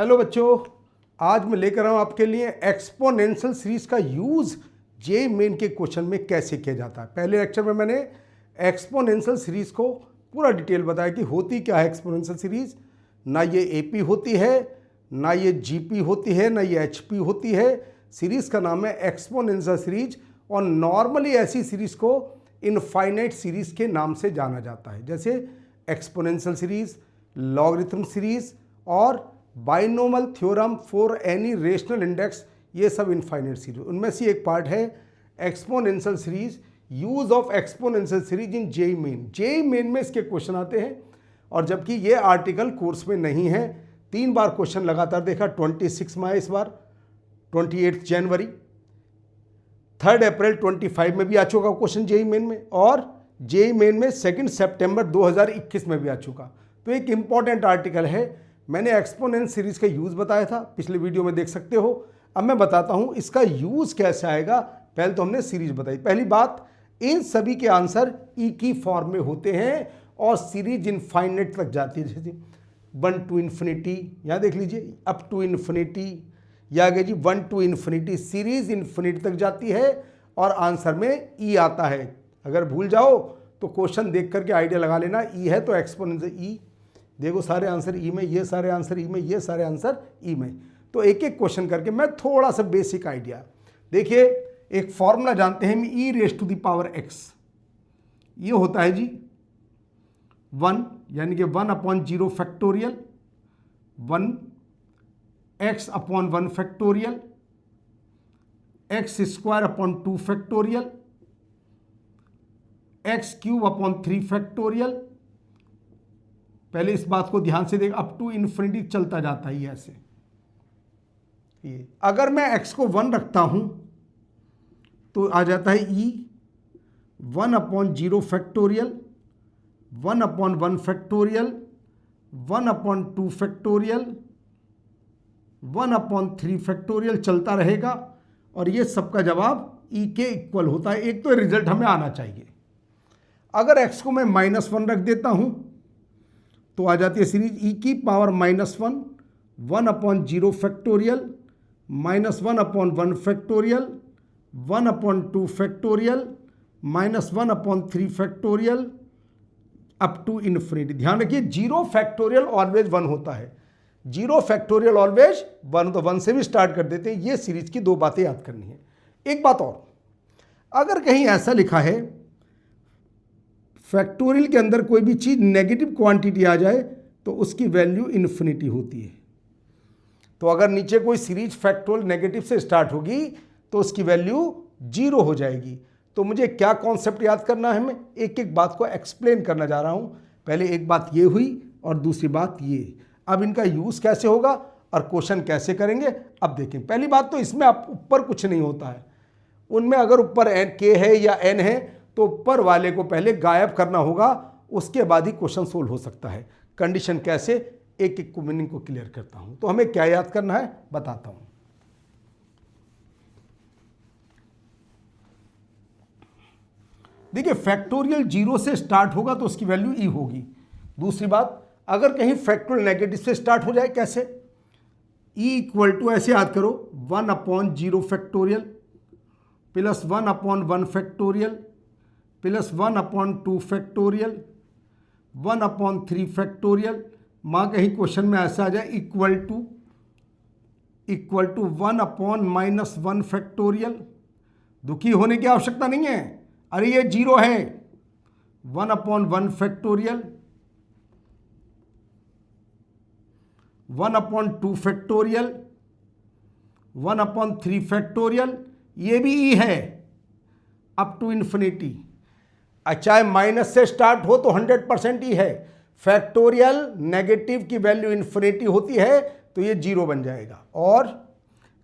Hello बच्चों, आज मैं लेकर आऊँ आपके लिए एक्सपोनेंशियल सीरीज का यूज़ जे मेन के क्वेश्चन में कैसे किया जाता है। पहले लेक्चर में मैंने एक्सपोनेंशियल सीरीज को पूरा डिटेल बताया कि होती क्या है एक्सपोनेंशियल सीरीज। ना ये एपी होती है, ना ये जीपी होती है, ना ये एचपी होती है। सीरीज का नाम है एक्सपोनेंशियल सीरीज और नॉर्मली ऐसी सीरीज को इनफाइनाइट सीरीज के नाम से जाना जाता है, जैसे एक्सपोनेंशियल सीरीज, लॉगरिथम सीरीज और binomial theorem for any rational index. ये सब इनफाइनाइट सीरीज, उनमें से एक पार्ट है exponential series. Use of exponential series in JEE main. JEE main में इसके क्वेश्चन आते हैं और जबकि ये आर्टिकल कोर्स में नहीं है। 3 बार क्वेश्चन लगातार देखा, 26 में इस बार, 28 जनवरी, 3 अप्रैल 25 में भी आ चुका क्वेश्चन जेईई मेन में, और जेईई मेन में 2 सितंबर 2021 में भी आ चुका। तो एक इंपॉर्टेंट आर्टिकल है। मैंने एक्सपोनेंट सीरीज का यूज़ बताया था, पिछले वीडियो में देख सकते हो। अब मैं बताता हूँ इसका यूज़ कैसे आएगा। पहले तो हमने सीरीज बताई। पहली बात, इन सभी के आंसर ई की फॉर्म में होते हैं और सीरीज इनफाइनाइट तक जाती है, जैसे 1 to इन्फिनिटी, यहाँ देख लीजिए, अप टू इन्फिनिटी, या आगे जी 1 to इन्फिनिटी। सीरीज इन्फिनिटी तक जाती है और आंसर में ई आता है। अगर भूल जाओ तो क्वेश्चन देख करके आइडिया लगा लेना, ई है तो एक्सपोनेंशियल ई। देखो सारे आंसर ई में, ये सारे आंसर ई में, ये सारे आंसर ई में। तो एक एक क्वेश्चन करके मैं थोड़ा सा बेसिक आइडिया देखिए। एक फॉर्मूला जानते हैं, e raise to the power x. ये होता है जी 1, यानी कि 1/0 factorial, 1 x/1 factorial, x² 2 factorial, x³ factorial. पहले इस बात को ध्यान से देख, अप टू इन्फिनिटी चलता जाता है ये ऐसे। ये अगर मैं x को 1 रखता हूं तो आ जाता है e 1/0 factorial, 1/1 factorial, 1/2 factorial, 1/3 factorial, चलता रहेगा और ये सबका जवाब e के इक्वल होता है। एक तो रिजल्ट हमें आना चाहिए। अगर x को मैं -1 रख देता हूं तो आ जाती है सीरीज e की power -1, 1/0 factorial, -1/1 factorial, 1/2 factorial, -1/3 factorial, up to infinity. ध्यान रखिए, 0 फैक्टोरियल ऑलवेज 1 होता है। 0 फैक्टोरियल ऑलवेज 1, तो 1 से भी स्टार्ट कर देते हैं। ये सीरीज की 2 बातें याद करनी है। एक बात और, अगर कहीं ऐसा लिखा है फैक्टोरियल के अंदर कोई भी चीज़ नेगेटिव क्वांटिटी आ जाए तो उसकी वैल्यू इन्फिनिटी होती है। तो अगर नीचे कोई सीरीज फैक्टोरियल नेगेटिव से स्टार्ट होगी तो उसकी वैल्यू 0 हो जाएगी। तो मुझे क्या कॉन्सेप्ट याद करना है, मैं एक एक बात को एक्सप्लेन करना जा रहा हूं। पहले एक बात ये हुई और दूसरी बात ये। अब इनका यूज़ कैसे होगा और क्वेश्चन कैसे करेंगे, अब देखें। पहली बात तो इसमें आप ऊपर कुछ नहीं होता है। उनमें अगर ऊपर k है या n है तो ऊपर वाले को पहले गायब करना होगा, उसके बाद ही क्वेश्चन सोल्व हो सकता है। कंडीशन कैसे, एक एक को मीनिंग को क्लियर करता हूं। तो हमें क्या याद करना है बताता हूं। देखिए, फैक्टोरियल 0 से स्टार्ट होगा तो उसकी वैल्यू ई होगी। दूसरी बात, अगर कहीं फैक्टोरियल नेगेटिव से स्टार्ट हो जाए, कैसे, ई इक्वल टू, ऐसे याद करो, 1/0 factorial plus 1/1 factorial plus 1/2 factorial, 1/3 factorial. माँ कहीं क्वेश्चन में ऐसा आ जाए इक्वल टू 1/-1 फैक्टोरियल। दुखी होने की आवश्यकता नहीं है, अरे ये 0 है। 1/1 फैक्टोरियल, 1/2 फैक्टोरियल, 1/3 फैक्टोरियल, ये भी ई है अप टू इन्फिनिटी। चाहे माइनस से स्टार्ट हो तो 100% ही है। फैक्टोरियल नेगेटिव की वैल्यू इन्फिनिटी होती है तो ये 0 बन जाएगा। और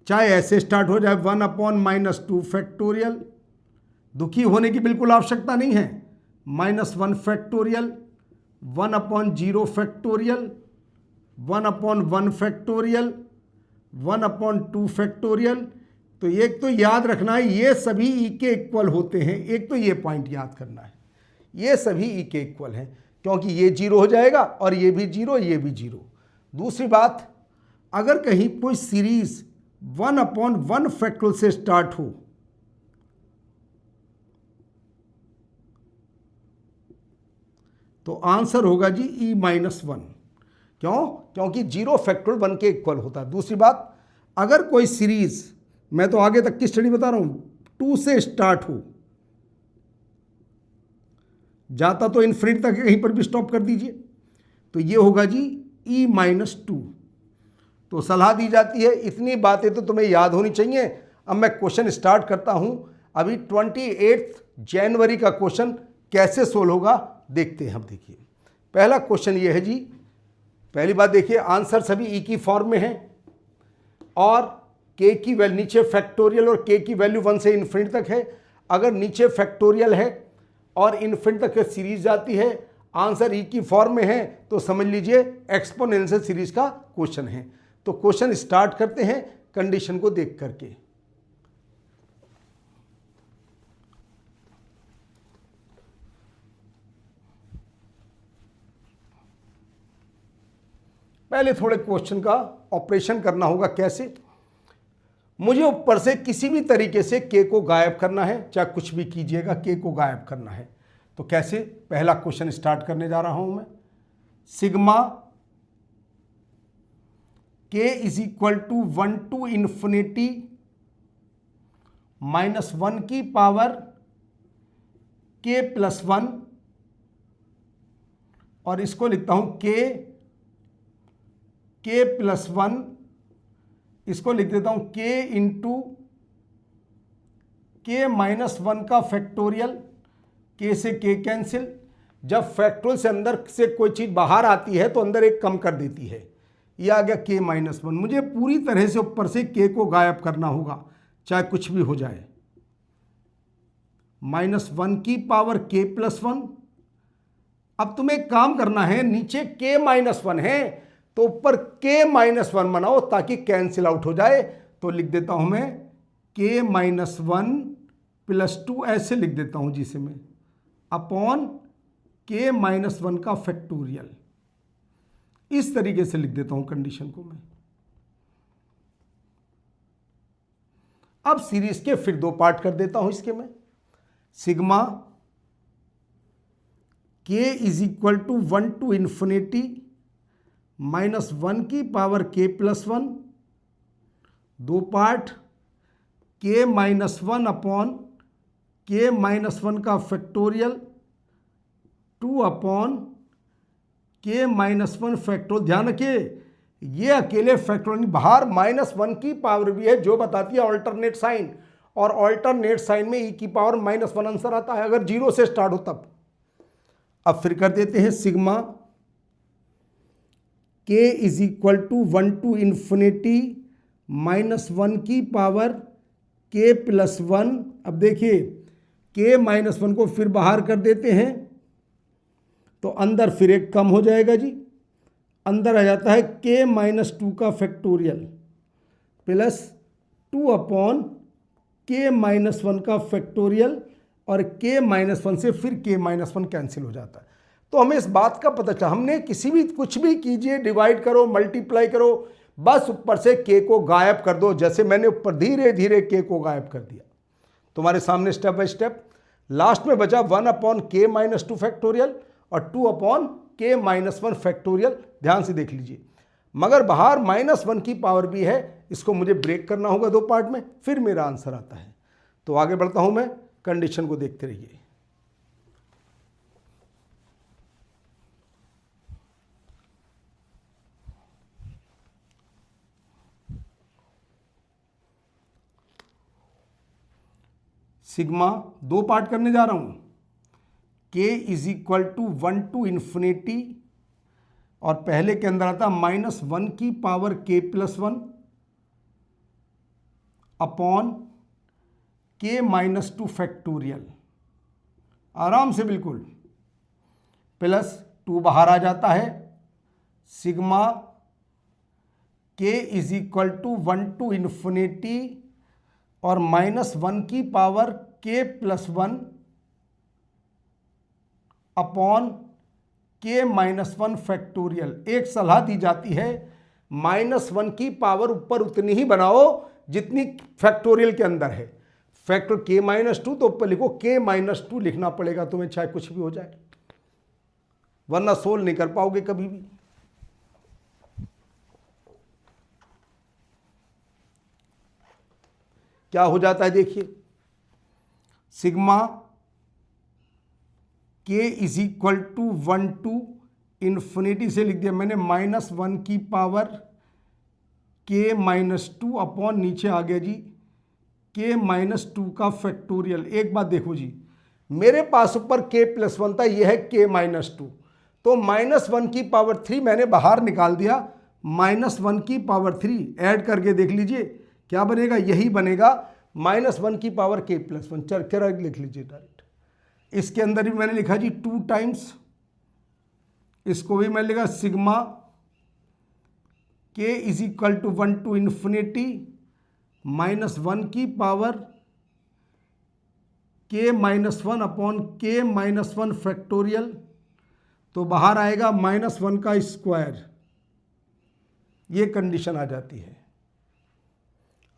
चाहे ऐसे स्टार्ट हो जाए 1/-2 फैक्टोरियल, दुखी होने की बिल्कुल आवश्यकता नहीं है। -1 फैक्टोरियल, 1/0 फैक्टोरियल, 1/1 फैक्टोरियल, 1/2 फैक्टोरियल। तो एक तो याद रखना है, ये सभी ई के इक्वल होते हैं। एक तो ये पॉइंट याद करना है, ये सभी ई के इक्वल हैं, क्योंकि ये 0 हो जाएगा और ये भी 0, ये भी 0। दूसरी बात, अगर कहीं कोई सीरीज 1/1 फैक्टोरियल से स्टार्ट हो तो आंसर होगा जी e-1। क्यों? क्योंकि 0 फैक्टोरियल 1 के इक्वल होता है। दूसरी बात, अगर कोई सीरीज, मैं तो आगे तक की स्टडी बता रहा हूं, 2 से स्टार्ट हो, जाता तो इन्फिनिटी तक कहीं पर भी स्टॉप कर दीजिए, तो ये होगा जी e-2। तो सलाह दी जाती है, इतनी बातें तो तुम्हें याद होनी चाहिए। अब मैं क्वेश्चन स्टार्ट करता हूं। अभी 28 जनवरी का क्वेश्चन कैसे सोल्व होगा देखते हैं हम। देखिए पहला क्वेश्चन ये है जी, पहली बात देखिए, आंसर सभी ई की फॉर्म में है और के की वैल्यू नीचे फैक्टोरियल और के की वैल्यू 1 से इन्फिनिटी तक है। अगर नीचे फैक्टोरियल है और इन्फिनिटी तक सीरीज जाती है, आंसर ई की फॉर्म में है, तो समझ लीजिए एक्सपोनेंशियल सीरीज का क्वेश्चन है। तो क्वेश्चन स्टार्ट करते हैं कंडीशन को देख करके। पहले थोड़े क्वेश्चन का ऑपरेशन करना होगा। कैसे? मुझे ऊपर से किसी भी तरीके से के को गायब करना है, चाहे कुछ भी कीजिएगा, के को गायब करना है। तो कैसे? पहला क्वेश्चन स्टार्ट करने जा रहा हूं मैं। Sigma k is equal to 1 to infinity -1 की पावर के प्लस 1, और इसको लिखता हूं के प्लस 1, इसको लिख देता हूं के इंटू के -1 का फैक्टोरियल, के से के कैंसिल। जब फैक्टोरियल से अंदर से कोई चीज बाहर आती है तो अंदर एक कम कर देती है, ये आ गया के -1। मुझे पूरी तरह से ऊपर से के को गायब करना होगा, चाहे कुछ भी हो जाए। -1 की पावर के प्लस 1। अब तुम्हें एक काम करना है, नीचे के -1 है तो ऊपर के -1 बनाओ ताकि कैंसिल आउट हो जाए। तो लिख देता हूं मैं के -1 + 2, ऐसे लिख देता हूं जिसे मैं, अपॉन के -1 का फैक्टोरियल। इस तरीके से लिख देता हूं कंडीशन को मैं। अब सीरीज के फिर दो पार्ट कर देता हूं इसके मैं। Sigma k is equal to 1 to infinity -1 की पावर के प्लस 1, दो पार्ट, के -1 अपॉन के -1 का फैक्टोरियल 2 अपॉन के -1 फैक्टोरियल। ध्यान रखिए ये अकेले फैक्टोरियल, बाहर -1 की पावर भी है जो बताती है ऑल्टरनेट साइन, और ऑल्टरनेट साइन में ई की पावर -1 आंसर आता है अगर 0 से स्टार्ट हो तब। अब फिर कर देते हैं sigma k is equal to 1 to infinity -1 की पावर के प्लस 1। अब देखिए के -1 को फिर बाहर कर देते हैं तो अंदर फिर एक कम हो जाएगा जी, अंदर आ जाता है के -2 का फैक्टोरियल प्लस 2 अपॉन के -1 का फैक्टोरियल, और के -1 से फिर के -1 कैंसिल हो जाता है। तो हमें इस बात का पता चला, हमने किसी भी कुछ भी कीजिए, डिवाइड करो, मल्टीप्लाई करो, बस ऊपर से के को गायब कर दो। जैसे मैंने ऊपर धीरे धीरे के को गायब कर दिया तुम्हारे सामने स्टेप बाय स्टेप। लास्ट में बचा 1 अपॉन के -2 फैक्टोरियल और 2 अपॉन के -1 फैक्टोरियल। ध्यान से देख लीजिए, मगर बाहर -1 की पावर भी है, इसको मुझे ब्रेक करना होगा दो पार्ट में, फिर मेरा आंसर आता है। तो आगे बढ़ता हूं मैं, कंडीशन को देखते रहिए। सिग्मा दो पार्ट करने जा रहा हूं, k is equal to 1 to infinity, और पहले के अंदर आता -1 की पावर के प्लस 1 अपॉन के -2 फैक्टोरियल, आराम से बिल्कुल, प्लस 2 बाहर आ जाता है। Sigma k is equal to 1 to infinity और -1 की पावर के प्लस 1 अपॉन के -1 फैक्टोरियल। एक सलाह दी जाती है, -1 की पावर ऊपर उतनी ही बनाओ जितनी फैक्टोरियल के अंदर है। फैक्टर k-2 तो ऊपर लिखो k-2 लिखना पड़ेगा तुम्हें, चाहे कुछ भी हो जाए, वरना सोल्व नहीं कर पाओगे कभी भी। क्या हो जाता है देखिए, sigma k is equal to 1 to infinity से लिख दिया मैंने -1 की पावर k-2 अपॉन नीचे आ गया जी k-2 का फैक्टोरियल। एक बात देखो जी, मेरे पास ऊपर k+1 था, यह है k-2, तो -1 की पावर 3 मैंने बाहर निकाल दिया, -1 की पावर 3 ऐड करके देख लीजिए क्या बनेगा, यही बनेगा -1 की पावर k+1। चल कर लिख लीजिए डायरेक्ट। इसके अंदर भी मैंने लिखा जी 2 टाइम्स, इसको भी मैंने लिखा sigma k is equal to 1 to infinity -1 की power k-1 upon k-1 factorial, तो बाहर आएगा -1 का स्क्वायर। ये कंडीशन आ जाती है।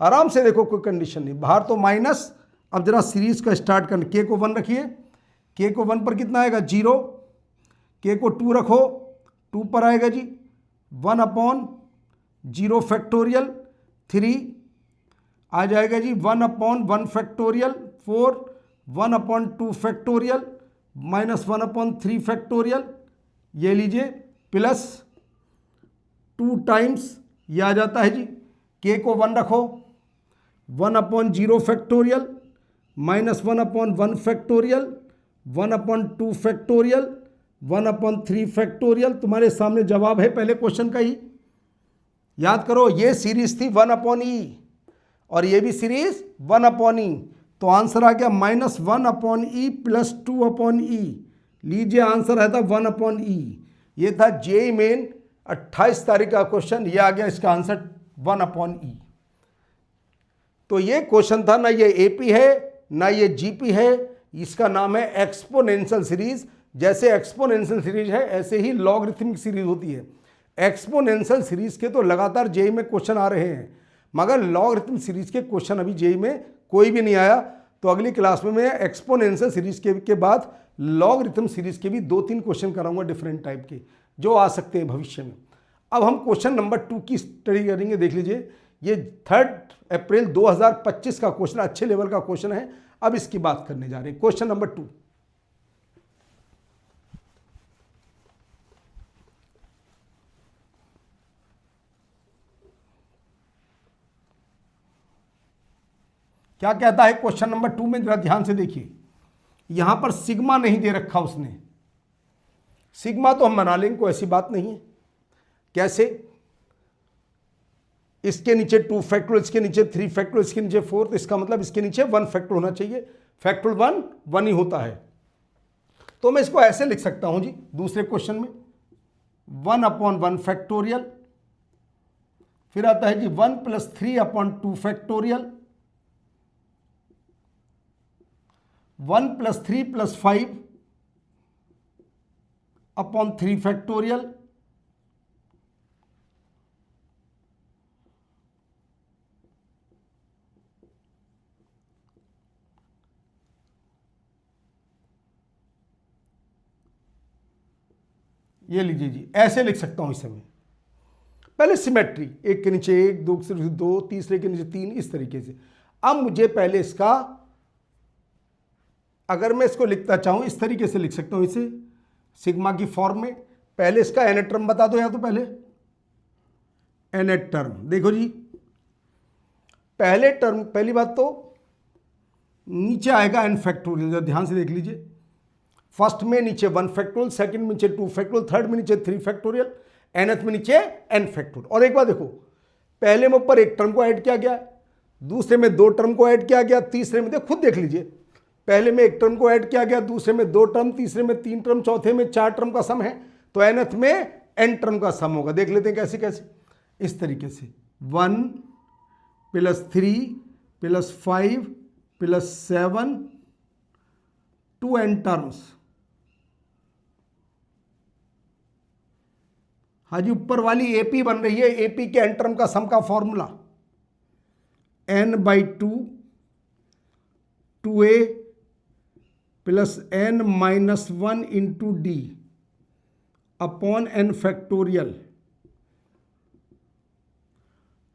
आराम से देखो, कोई कंडीशन नहीं, बाहर तो माइनस। अब जरा सीरीज का स्टार्ट करना, k को 1 रखिए, k को 1 पर कितना आएगा 0, k को 2 रखो, 2 पर आएगा जी 1 अपॉन 0 फैक्टोरियल, 3 आ जाएगा जी 1 upon 1 factorial, 4 1 upon 2 factorial -1 upon 3 factorial, ये लीजिए प्लस 2 टाइम्स ये आ जाता है जी, k को 1 रखो, 1 upon 0 factorial -1 upon 1 factorial, 1 upon 2 factorial, 1 upon 3 factorial. तुम्हारे सामने जवाब है पहले क्वेश्चन का ही, याद करो, ये सीरीज थी 1 अपॉन ई और ये भी सीरीज 1 अपॉन ई, तो आंसर आ गया -1 अपॉन ई प्लस 2 अपॉन ई। लीजिए आंसर है था 1 अपॉन ई। ये था जेईई मेन 28 तारीख का क्वेश्चन, ये आ गया इसका आंसर 1 अपॉन ई। तो ये क्वेश्चन था, ना ये एपी है ना ये जीपी है, इसका नाम है एक्सपोनेंशियल सीरीज। जैसे एक्सपोनेंशियल सीरीज है ऐसे ही लॉगरिथमिक सीरीज होती है। एक्सपोनेंशियल सीरीज के तो लगातार जेईई में क्वेश्चन आ रहे हैं, मगर लॉगरिथमिक सीरीज के क्वेश्चन अभी जेईई में कोई भी नहीं आया। तो अगली क्लास में मैं एक्सपोनेंशियल सीरीज के बाद लॉगरिथम सीरीज के भी 2-3 क्वेश्चन कराऊंगा डिफरेंट टाइप के, जो आ सकते हैं भविष्य में। अब हम क्वेश्चन नंबर 2 की स्टडी करेंगे। देख लीजिए, ये 3 अप्रैल 2025 का क्वेश्चन, अच्छे लेवल का क्वेश्चन है। अब इसकी बात करने जा रहे हैं। क्वेश्चन नंबर 2, क्या कहता है क्वेश्चन नंबर 2 में, जरा ध्यान से देखिए। यहां पर सिग्मा नहीं दे रखा उसने, सिग्मा तो हम बना लेंगे, कोई ऐसी बात नहीं है। कैसे, इसके नीचे 2 फैक्टोरियल, इसके नीचे 3 फैक्टोरियल, इसके नीचे 4, तो इसका मतलब इसके नीचे 1 फैक्टर होना चाहिए। फैक्टर 1 ही होता है, तो मैं इसको ऐसे लिख सकता हूं जी दूसरे क्वेश्चन में 1 अपॉन 1 फैक्टोरियल, फिर आता है जी 1 + 3 अपॉन 2 फैक्टोरियल, 1 + 3 + 5 अपॉन 3 फैक्टोरियल, ये लीजिए जी, ऐसे लिख सकता हूं इस समय। पहले सिमेट्री, एक के नीचे एक, दो के नीचे दो, तीसरे के नीचे 3, इस तरीके से। अब मुझे पहले इसका, अगर मैं इसको लिखता चाहूं इस तरीके से लिख सकता हूं इसे सिग्मा की फॉर्म में। पहले इसका nth टर्म बता दो, या तो पहले nth टर्म देखो जी, पहले टर्म, पहली बात तो नीचे आएगा n फैक्टोरियल, ध्यान से देख लीजिए। फर्स्ट में नीचे 1 फैक्टोरियल, सेकंड में नीचे 2 फैक्टोरियल, थर्ड में नीचे 3 फैक्टोरियल, nth में नीचे n फैक्टोरियल। और एक बात देखो, पहले में ऊपर एक टर्म को ऐड किया गया, दूसरे में 2 टर्म को ऐड किया गया, तीसरे में खुद देख लीजिए, पहले में एक टर्म को ऐड किया गया, दूसरे में 2 टर्म, तीसरे में 3 टर्म, चौथे में 4 टर्म का सम है, तो nth में n टर्म का सम होगा। देख लेते हैं कैसे कैसे, इस तरीके से 1 + 3 + 5 + 7 2 n टर्म्स। हाँ जी, ऊपर वाली एपी बन रही है, एपी के एन टर्म का सम का formula n/2 2a plus n-1 into D upon n factorial.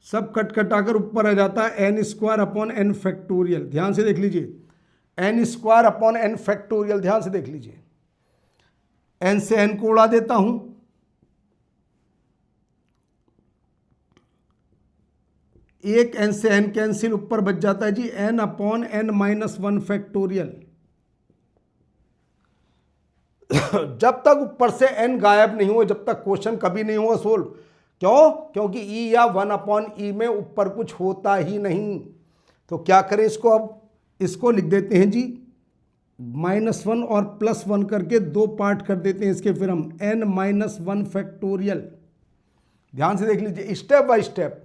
सब कट कटाकर ऊपर आ जाता है n² अपॉन n फैक्टोरियल। ध्यान से देख लीजिए, n² अपॉन n फैक्टोरियल, ध्यान से देख लीजिए। n से n को उड़ा देता हूं, एक n से n कैंसिल, ऊपर बच जाता है जी n अपॉन n-1 फैक्टोरियल। जब तक ऊपर से n गायब नहीं हो, जब तक क्वेश्चन कभी नहीं होगा सोल्व। क्यों? क्योंकि e या 1/e में ऊपर कुछ होता ही नहीं। तो क्या करें इसको, अब इसको लिख देते हैं जी -1 और +1 करके दो पार्ट कर देते हैं इसके, फिर हम n-1 फैक्टोरियल। ध्यान से देख लीजिए, स्टेप बाय स्टेप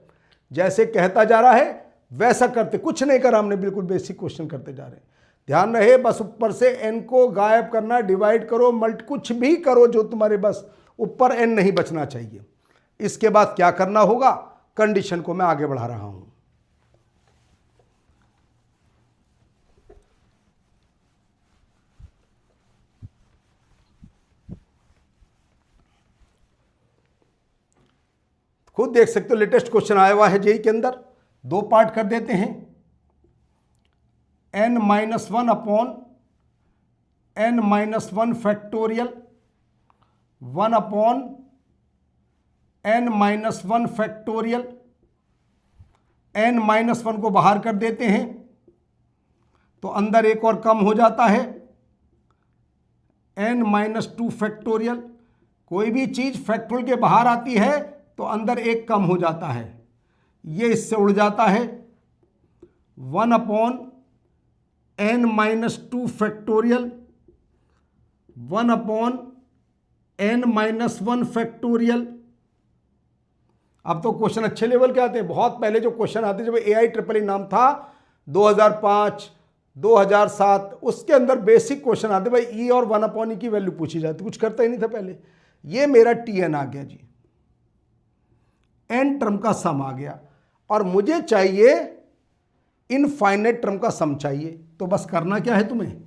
जैसे कहता जा रहा है वैसा करते, कुछ नहीं करा हमने, बिल्कुल बेसिक क्वेश्चन करते जा रहे हैं। ध्यान रहे, बस ऊपर से n को गायब करना, डिवाइड करो, मल्ट कुछ भी करो जो तुम्हारे, बस ऊपर n नहीं बचना चाहिए। इसके बाद क्या करना होगा, कंडीशन को मैं आगे बढ़ा रहा हूं। खुद देख सकते हो, लेटेस्ट क्वेश्चन आया हुआ है जेई के अंदर। दो पार्ट कर देते हैं, n-1 upon n-1 factorial, 1 upon n-1 factorial. n-1 को बाहर कर देते हैं तो अंदर एक और कम हो जाता है, n-2 फैक्टोरियल। कोई भी चीज फैक्टोरियल के बाहर आती है तो अंदर एक कम हो जाता है, ये इससे उड़ जाता है, 1 upon n-2 factorial, 1 upon n-1 factorial. अब तो क्वेश्चन अच्छे लेवल के आते हैं। बहुत पहले जो क्वेश्चन आते जब AI नाम था 2005 2007, उसके अंदर बेसिक क्वेश्चन आते भाई, ई और 1/e की वैल्यू पूछी जाती, कुछ करता ही नहीं था पहले। ये मेरा TN आ गया जी, n टर्म का सम आ गया, और मुझे चाहिए इनफाइनाइट टर्म का सम चाहिए। तो बस करना क्या है तुम्हें,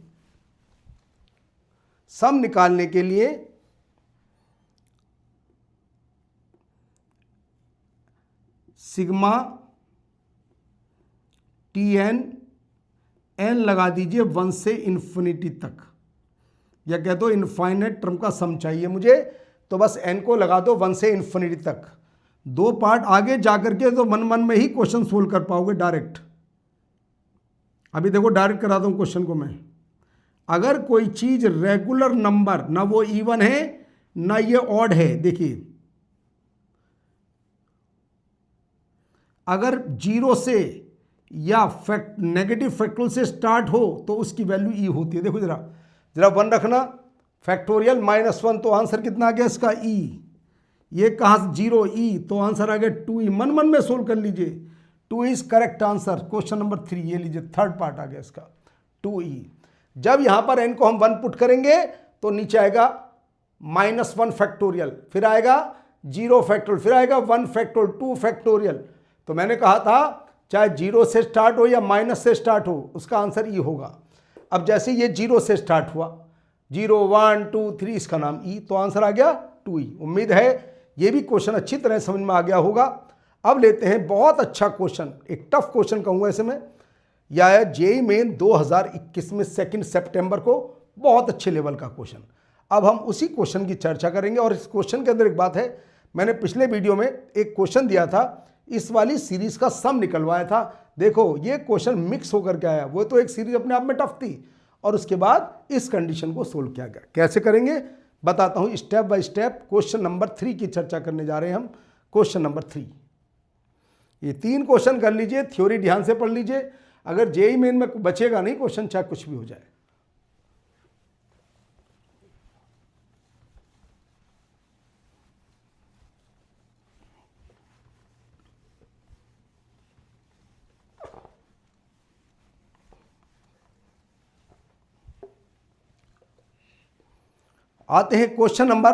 सम निकालने के लिए सिग्मा TN n लगा दीजिए 1 से इन्फिनिटी तक, या कह दो इनफाइनाइट टर्म का सम चाहिए मुझे, तो बस n को लगा दो 1 से इन्फिनिटी तक। दो पार्ट आगे जाकर के तो मन मन में ही क्वेश्चन सोल्व कर पाओगे डायरेक्ट। अभी देखो डायरेक्ट करा दूं क्वेश्चन को मैं। अगर कोई चीज रेगुलर नंबर, ना वो इवन है ना ये ऑड है, देखिए अगर 0 से या नेगेटिव फैक्टोरियल से स्टार्ट हो तो उसकी वैल्यू ई होती है। देखो जरा जरा 1 रखना, फैक्टोरियल -1, तो आंसर कितना आ गया इसका ई। ये कहाँ 0 ई, तो आंसर आ गया 2e। मन मन में सोल्व कर लीजिए, 2 is correct answer. Question number 3 ये लीजिए, थर्ड पार्ट आ गया इसका 2e। जब यहां पर n को हम 1 पुट करेंगे तो नीचे आएगा -1 फैक्टोरियल, फिर आएगा 0 फैक्टोरियल, फिर आएगा 1 फैक्टोरियल, 2 फैक्टोरियल। तो मैंने कहा था चाहे 0 से स्टार्ट हो या माइनस से स्टार्ट हो, उसका आंसर ई होगा। अब जैसे ये 0 से स्टार्ट हुआ, 0 1 2 3, इसका नाम ई, तो आंसर आ गया 2e। उम्मीद है ये भी क्वेश्चन अच्छी तरह समझ में आ गया होगा। अब लेते हैं बहुत अच्छा क्वेश्चन, एक टफ क्वेश्चन कहूँगा ऐसे में। यह आया जेईई मेन 2021 में 2 सितंबर को, बहुत अच्छे लेवल का क्वेश्चन। अब हम उसी क्वेश्चन की चर्चा करेंगे। और इस क्वेश्चन के अंदर एक बात है, मैंने पिछले वीडियो में एक क्वेश्चन दिया था, इस वाली सीरीज का सम निकलवाया था। देखो ये क्वेश्चन मिक्स होकर के आया, वो तो एक सीरीज अपने आप में टफ थी, और उसके बाद इस कंडीशन को सोल्व किया गया। कैसे करेंगे बताता हूं, step by step. Question number 3 की चर्चा करने जा रहे हैं हम। क्वेश्चन नंबर 3, ये 3 क्वेश्चन कर लीजिए, थ्योरी ध्यान से पढ़ लीजिए। अगर जेईई मेन में बचेगा नहीं क्वेश्चन, चाहे कुछ भी हो जाए। आते हैं क्वेश्चन नंबर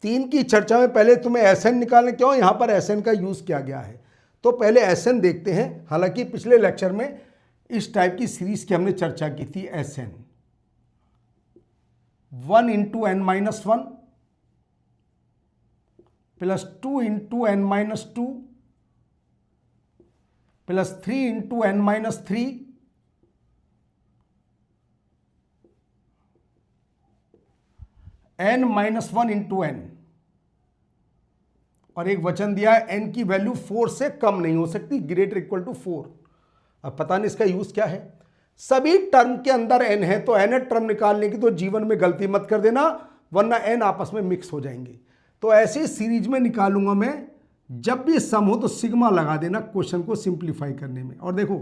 3 की चर्चा में पहले तुम्हें एस एन निकालने, क्यों यहाँ पर एस एन का यूज़ किया गया है, तो पहले एस एन देखते हैं। हालांकि पिछले लेक्चर में इस टाइप की सीरीज की हमने चर्चा की थी, s n 1 into n minus 1 plus 2 into n minus 2 plus 3 into n minus 3 n minus 1 into n, और एक वचन दिया है एन की वैल्यू 4 से कम नहीं हो सकती, ग्रेटर इक्वल टू 4। अब पता नहीं इसका यूज क्या है। सभी टर्म के अंदर एन है तो एन टर्म निकालने की तो जीवन में गलती मत कर देना, वरना एन आपस में मिक्स हो जाएंगे। तो ऐसी सीरीज में निकालूंगा मैं, जब भी सम हो तो सिग्मा लगा देना क्वेश्चन को सिंप्लीफाई करने में। और देखो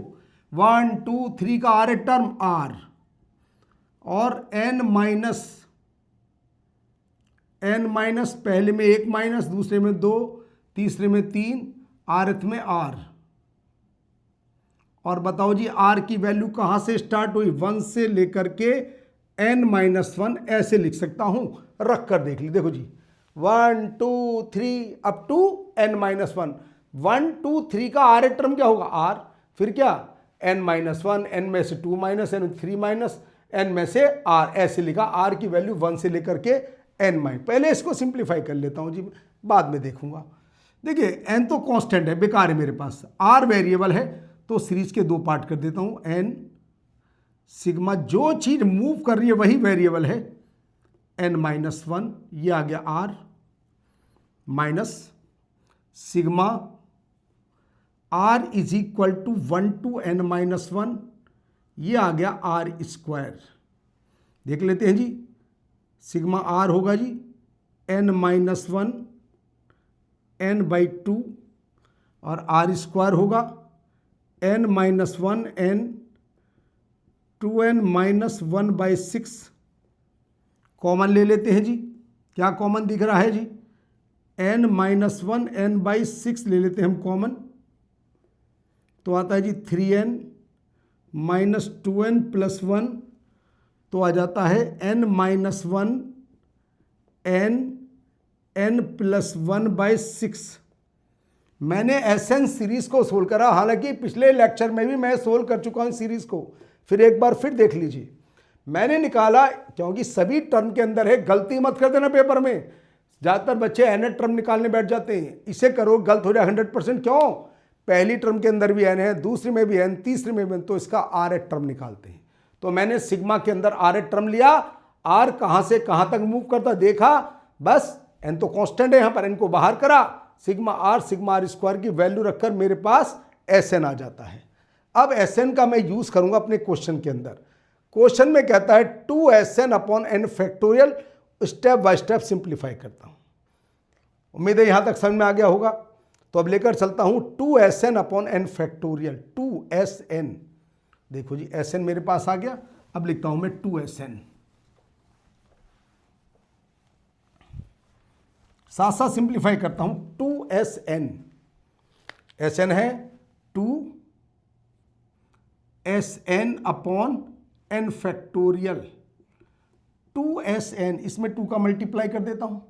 1 2 3 का आर टर्म आर, और एन माइनस पहले में 1 माइनस, दूसरे में 2, तीसरे में 3, आरथ में आर। और बताओ जी आर की वैल्यू कहां से स्टार्ट हुई, 1 से लेकर के एन माइनस 1, ऐसे लिख सकता हूं, रख कर देख ली। देखो जी 1 2 3 अप टू एन माइनस 1, 1 2 3 का आर टर्म क्या होगा आर, फिर क्या एन माइनस 1, एन में से 2 माइनस, एन 3 माइनस, एन में से आर, ऐसे लिखा। आर की वैल्यू 1 से लेकर के एन माइनस, पहले इसको सिंप्लीफाई कर लेता हूं जी, बाद में देखूंगा। देखिए एन तो कांस्टेंट है, बेकार है मेरे पास, आर वेरिएबल है, तो सीरीज के 2 पार्ट कर देता हूं। एन सिग्मा, जो चीज मूव कर रही है वही वेरिएबल है, एन माइनस 1, ये आ गया r, minus sigma r is equal to 1 to n minus 1, ये आ गया आर स्क्वायर। देख लेते हैं जी, सिग्मा आर होगा जी एन माइनस 1 एन बाई 2, और आर स्क्वायर होगा n minus 1 n 2n minus 1 by 6। Common ले लेते हैं जी, क्या कॉमन दिख रहा है जी, एन माइनस 1 एन बाई 6 ले लेते हैं हम कॉमन, तो आता है जी 3n माइनस 2n प्लस 1, तो आ जाता है n minus 1 n plus 1 by 6। मैंने एस एन सीरीज को सोल्व करा, हालांकि पिछले लेक्चर में भी मैं सोल्व कर चुका हूं सीरीज को, फिर एक बार फिर देख लीजिए। मैंने निकाला, क्योंकि सभी टर्म के अंदर है, गलती मत कर देना पेपर में, ज़्यादातर बच्चे एन टर्म निकालने बैठ जाते हैं, इसे करो गलत हो जाए 100%। क्यों, पहली टर्म के अंदर भी एन है, दूसरी में भी एन, तीसरी में भी एन, तो इसका आर एट टर्म निकालते हैं। तो मैंने सिग्मा के अंदर आर एट टर्म लिया, आर कहां से कहां तक मूव करता देखा, बस एन तो कांस्टेंट है, यहां पर एन को बाहर करा, सिग्मा आर स्क्वायर की वैल्यू रखकर मेरे पास एस एन आ जाता है। अब एस एन का मैं यूज करूंगा अपने क्वेश्चन के अंदर। क्वेश्चन में कहता है 2SN upon n factorial, step by step simplify करता हूं। उम्मीद है यहां तक समझ में आ गया होगा। तो अब लेकर चलता हूं 2SN upon n factorial, 2SN। देखो जी SN मेरे पास आ गया, अब लिखता हूं मैं 2SN, साथ साथ सिंप्लीफाई करता हूं। 2SN, SN है 2SN upon n factorial, 2SN, इसमें 2 का मल्टीप्लाई कर देता हूं,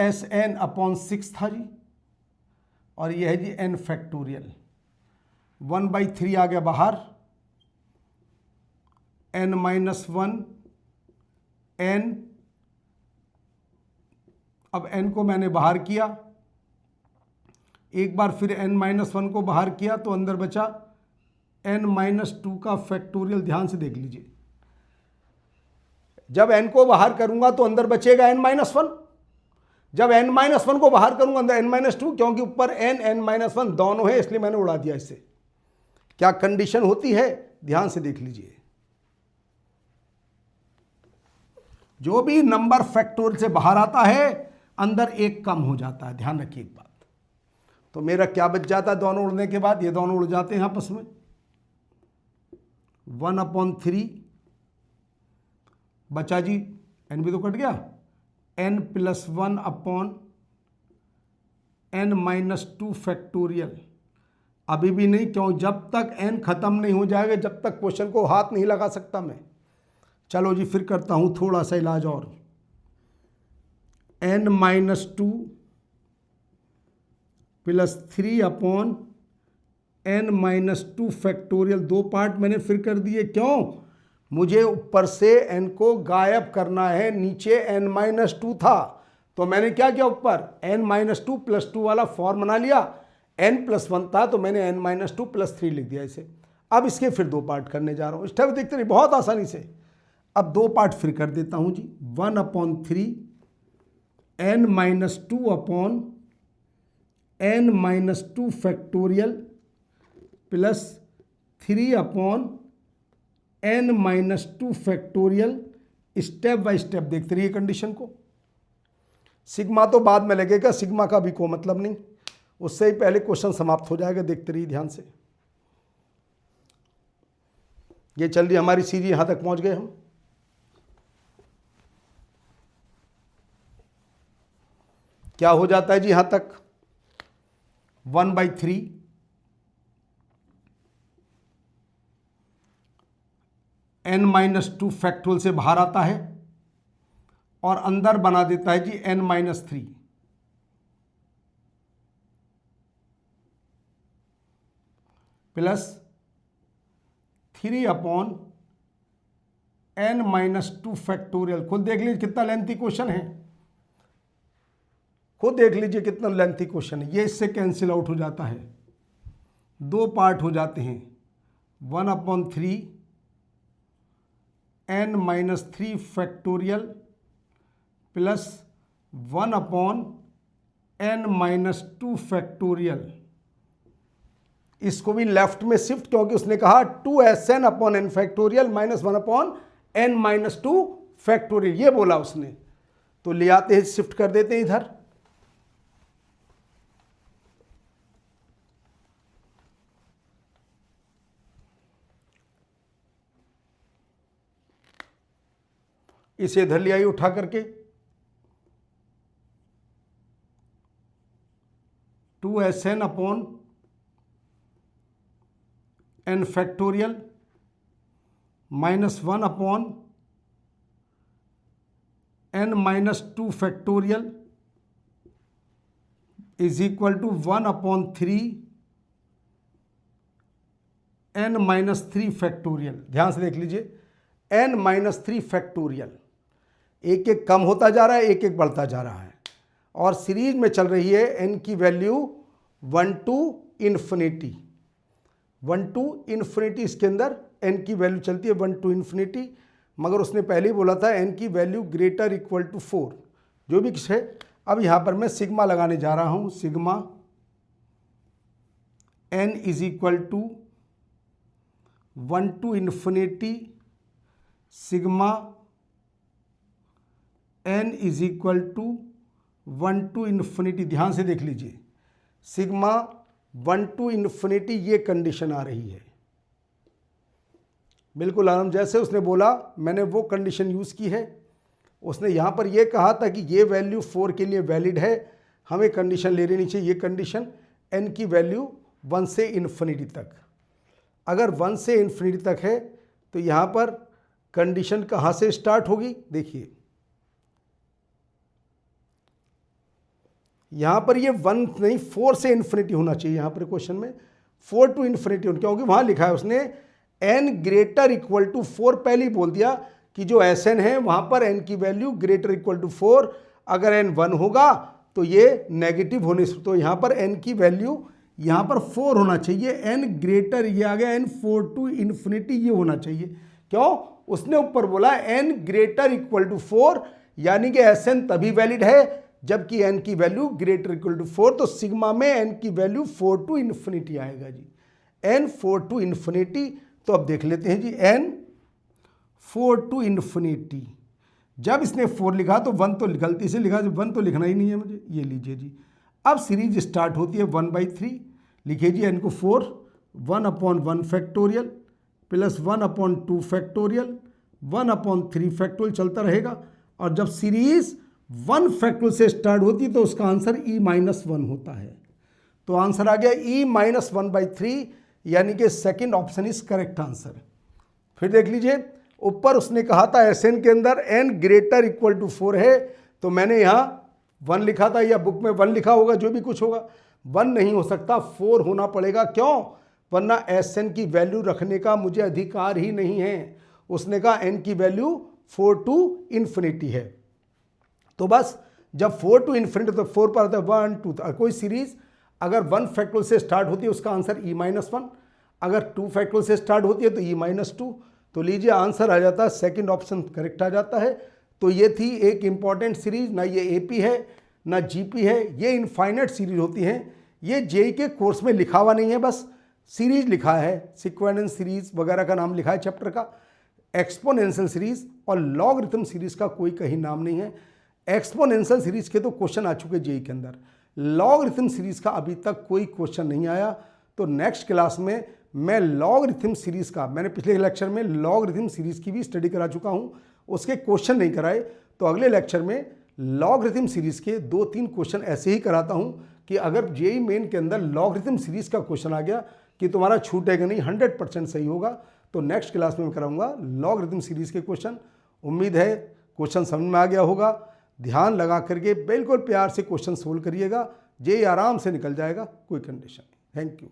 SN अपॉन 6 था जी, और यह है जी एन फैक्टोरियल, 1/3 आ गया बाहर, n माइनस 1 n, अब n को मैंने बाहर किया, एक बार फिर n माइनस 1 को बाहर किया, तो अंदर बचा n माइनस 2 का फैक्टोरियल। ध्यान से देख लीजिए, जब n को बाहर करूंगा तो अंदर बचेगा n माइनस 1, जब n माइनस 1 को बाहर करूंगा अंदर n माइनस 2, क्योंकि ऊपर n माइनस 1 दोनों है, इसलिए मैंने उड़ा दिया इससे। क्या कंडीशन होती है, ध्यान से देख लीजिए, जो भी नंबर फैक्टोरियल से बाहर आता है अंदर एक कम हो जाता है। ध्यान रखिए एक बात, तो मेरा क्या बच जाता है दोनों उड़ने के बाद, ये दोनों उड़ जाते हैं आपस में, 1/3 बचा जी, n भी तो कट गया, n plus 1 upon n minus 2 factorial, अभी भी नहीं, क्यों? जब तक n खत्म नहीं हो जाएगा, जब तक क्वेश्चन को हाथ नहीं लगा सकता मैं। चलो जी, फिर करता हूं थोड़ा सा इलाज और। n-2 plus 3 upon n-2 factorial, दो पार्ट मैंने फिर कर दिए। क्यों? मुझे ऊपर से n को गायब करना है, नीचे n-2 था, तो मैंने क्या किया, ऊपर n-2 प्लस 2 वाला फॉर्म बना लिया। n+1 था तो मैंने n-2 प्लस 3 लिख दिया इसे। अब इसके फिर दो पार्ट करने जा रहा हूँ, स्टेप देखते रहिए बहुत आसानी से। अब दो पार्ट फिर कर देता हूँ जी। 1/3 n-2 upon n-2 factorial plus 3 upon n-2 factorial. Step by step देखते रहिए कंडीशन को। सिग्मा तो बाद में लगेगा, सिग्मा का भी कोई मतलब नहीं, उससे ही पहले क्वेश्चन समाप्त हो जाएगा। देखते रहिए ध्यान से। ये चल रही हमारी सीरीज, यहां तक पहुंच गए हम। क्या हो जाता है जी यहां तक? 1/3 n-2 फैक्टोरियल से बाहर आता है और अंदर बना देता है जी n-3 plus 3 upon n-2 factorial. खुद देख लीजिए कितना लेंथी क्वेश्चन है, खुद देख लीजिए कितना लेंथी क्वेश्चन है। ये इससे कैंसिल आउट हो जाता है, दो पार्ट हो जाते हैं। 1/3 n-3 factorial plus 1/n-2 factorial. इसको भी लेफ्ट में शिफ्ट, क्योंकि उसने कहा 2SN upon n factorial minus 1/n-2 factorial, ये बोला उसने, तो ले आते हैं, शिफ्ट कर देते हैं इधर। इसे इधर ले आई उठा करके। 2SN upon n factorial minus 1/n-2 factorial is equal to 1/3 n-3 factorial. ध्यान से देख लीजिए, n-3 फैक्टोरियल एक एक कम होता जा रहा है, एक एक बढ़ता जा रहा है, और सीरीज में चल रही है n की value 1 to infinity. 1 to infinity, इसके अंदर n की वैल्यू चलती है 1 to इन्फिनिटी, मगर उसने पहले ही बोला था n की वैल्यू ग्रेटर इक्वल टू 4, जो भी कुछ है। अब यहाँ पर मैं सिग्मा लगाने जा रहा हूँ, sigma n is equal to 1 to infinity sigma n is equal to 1 to infinity. ध्यान से देख लीजिए, सिग्मा 1 to इन्फिनिटी, ये कंडीशन आ रही है बिल्कुल आराम, जैसे उसने बोला मैंने वो कंडीशन यूज़ की है। उसने यहाँ पर ये कहा था कि ये वैल्यू 4 के लिए वैलिड है, हमें कंडीशन ले लेनी चाहिए, ये कंडीशन n की वैल्यू 1 से इन्फिनिटी तक। अगर 1 से इन्फिनिटी तक है तो यहाँ पर कंडीशन कहाँ से स्टार्ट होगी? देखिए यहाँ पर ये 1 नहीं 4 से इन्फिनिटी होना चाहिए, यहाँ पर क्वेश्चन में 4 to इन्फिनिटी होना, क्योंकि वहाँ लिखा है उसने n ग्रेटर इक्वल टू 4, पहले ही बोल दिया कि जो Sn है वहाँ पर n की वैल्यू ग्रेटर इक्वल टू 4, अगर n 1 होगा तो ये नेगेटिव होने से, तो यहाँ पर n की वैल्यू यहाँ पर 4 होना चाहिए, n ग्रेटर, ये आ गया n 4 to इन्फिनिटी, ये होना चाहिए। क्यों? उसने ऊपर बोला n ग्रेटर इक्वल टू 4, यानी कि Sn तभी वैलिड है जबकि n की वैल्यू ग्रेटर इक्वल टू 4, तो सिग्मा में n की वैल्यू 4 to इन्फिनिटी आएगा जी, n 4 to इन्फिनिटी। तो अब देख लेते हैं जी, n 4 to इन्फिनिटी, जब इसने 4 लिखा तो 1 तो गलती से लिखा, 1 तो लिखना ही नहीं है मुझे, ये लीजिए जी। अब सीरीज स्टार्ट होती है 1/3, लिखिए जी n को 4, 1/1 फैक्टोरियल प्लस 1/2 फैक्टोरियल 1/3 फैक्टोरियल चलता रहेगा, और जब सीरीज 1 फैक्टोरियल से स्टार्ट होती है तो उसका आंसर e-1 होता है। तो आंसर आ गया E-1/3, यानी कि second option is correct answer. फिर देख लीजिए, ऊपर उसने कहा था Sn के अंदर n ग्रेटर इक्वल टू 4 है, तो मैंने यहाँ 1 लिखा था, या बुक में 1 लिखा होगा, जो भी कुछ होगा। 1 नहीं हो सकता, 4 होना पड़ेगा। क्यों? वरना Sn की वैल्यू रखने का मुझे अधिकार ही नहीं है। उसने कहा n की वैल्यू 4 to इन्फिनिटी है, तो बस जब 4 to इन्फिनिटी तो 4 पर आता है 1 2। कोई सीरीज अगर 1 फैक्टोरियल से स्टार्ट होती है उसका आंसर E-1, अगर 2 फैक्टोरियल से स्टार्ट होती है तो E-2। तो लीजिए आंसर आ जाता है, सेकंड ऑप्शन करेक्ट आ जाता है। तो ये थी एक इंपॉर्टेंट सीरीज, ना ये AP है ना GP है, ये इनफाइनाइट सीरीज होती हैं। ये JEE के कोर्स में लिखा हुआ नहीं है, बस सीरीज लिखा है, सीक्वेंस सीरीज वगैरह का नाम लिखा है चैप्टर का। एक्सपोनेंशियल सीरीज और लॉगरिथम सीरीज का कोई कहीं नाम नहीं है। एक्सपोनेंशियल सीरीज के तो क्वेश्चन आ चुके JEE के अंदर, लॉगरिथम सीरीज का अभी तक कोई क्वेश्चन नहीं आया। तो नेक्स्ट क्लास में मैं लॉगरिथम सीरीज का, मैंने पिछले लेक्चर में लॉगरिथम सीरीज की भी स्टडी करा चुका हूं, उसके क्वेश्चन नहीं कराए, तो अगले लेक्चर में लॉगरिथम सीरीज के 2-3 क्वेश्चन ऐसे ही कराता हूं कि अगर JEE मेन के अंदर लॉगरिथम सीरीज का क्वेश्चन आ गया कि तुम्हारा छूटेगा नहीं, 100% सही होगा। तो नेक्स्ट क्लास में मैं कराऊंगा लॉगरिथम सीरीज के क्वेश्चन। उम्मीद है क्वेश्चन समझ में आ गया होगा। ध्यान लगा करके बिल्कुल प्यार से क्वेश्चन सोल्व करिएगा, JEE आराम से निकल जाएगा, कोई कंडीशन नहीं। Thank you.